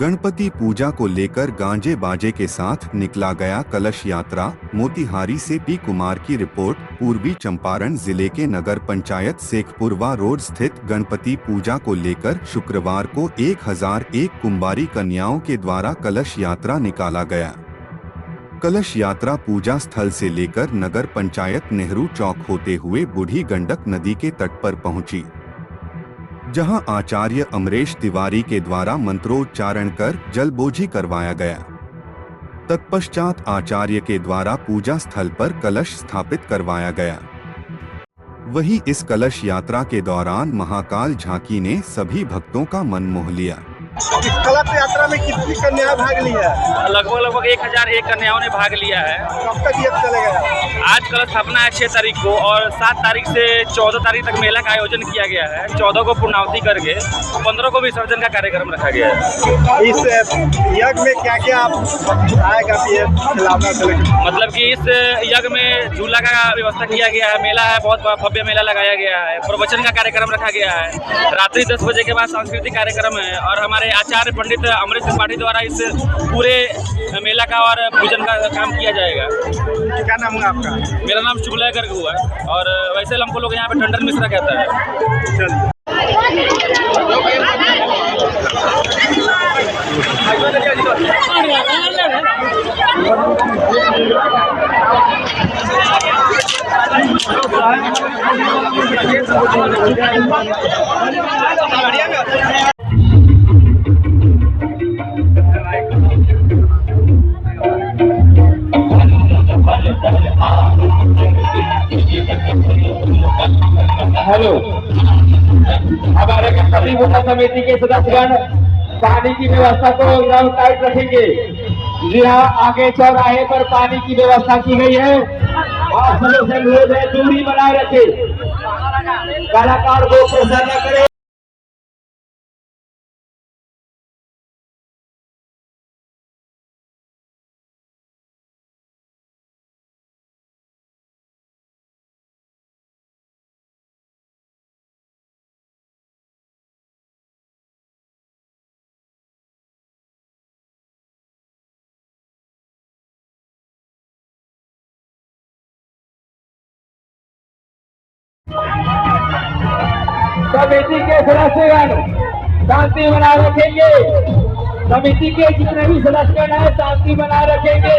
गणपति पूजा को लेकर गांजे बाजे के साथ निकला गया कलश यात्रा। मोतिहारी से पी कुमार की रिपोर्ट। पूर्वी चंपारण जिले के नगर पंचायत शेखपुरवा रोड स्थित गणपति पूजा को लेकर शुक्रवार को 1001 कुंवारी कन्याओं के द्वारा कलश यात्रा निकाला गया। कलश यात्रा पूजा स्थल से लेकर नगर पंचायत नेहरू चौक होते हुए बूढ़ी गंडक नदी के तट पर पहुंची, जहां आचार्य अमरेश तिवारी के द्वारा मंत्रोच्चारण कर जलबोझी करवाया गया। तत्पश्चात आचार्य के द्वारा पूजा स्थल पर कलश स्थापित करवाया गया। वहीं इस कलश यात्रा के दौरान महाकाल झांकी ने सभी भक्तों का मन मोह लिया। इस कलश यात्रा में कितनी कन्याएं भाग ली है? लगभग 1001 कन्याओं ने भाग लिया है। कब तक ये चलेगा? आज कलश स्थापना है 6 तारीख को और 7 तारीख से 14 तारीख तक मेला का आयोजन किया गया है। 14 को पूर्णाहुति करके 15 को विसर्जन का कार्यक्रम रखा गया है। इस यज्ञ में क्या क्या आएगा? मतलब कि इस यज्ञ में झूला का व्यवस्था किया गया है। मेला है, बहुत भव्य मेला लगाया गया है। प्रवचन का कार्यक्रम रखा गया है। रात्रि 10 बजे के बाद सांस्कृतिक कार्यक्रम है और हमारे आचार्य पंडित अमरेश त्रिपाठी द्वारा इस पूरे मेला का और पूजन का काम किया जाएगा। क्या नाम है आपका? मेरा नाम शुभलय गर्ग हुआ है और वैसे हमको लोग यहाँ पे टंडन मिश्रा कहता है। हेलो, हमारे गणपति पूजा समिति के सदस्यगण पानी की व्यवस्था को एकदम टाइट रखेंगे। जी हाँ, आगे चौराहे पर पानी की व्यवस्था की गई है। आप सभी से अनुरोध है, दूरी बनाए रखे, कलाकार को प्रसन्न करें। समिति के सदस्यगण शांति बनाए रखेंगे। समिति के जितने भी सदस्यगण हैं शांति बनाए रखेंगे।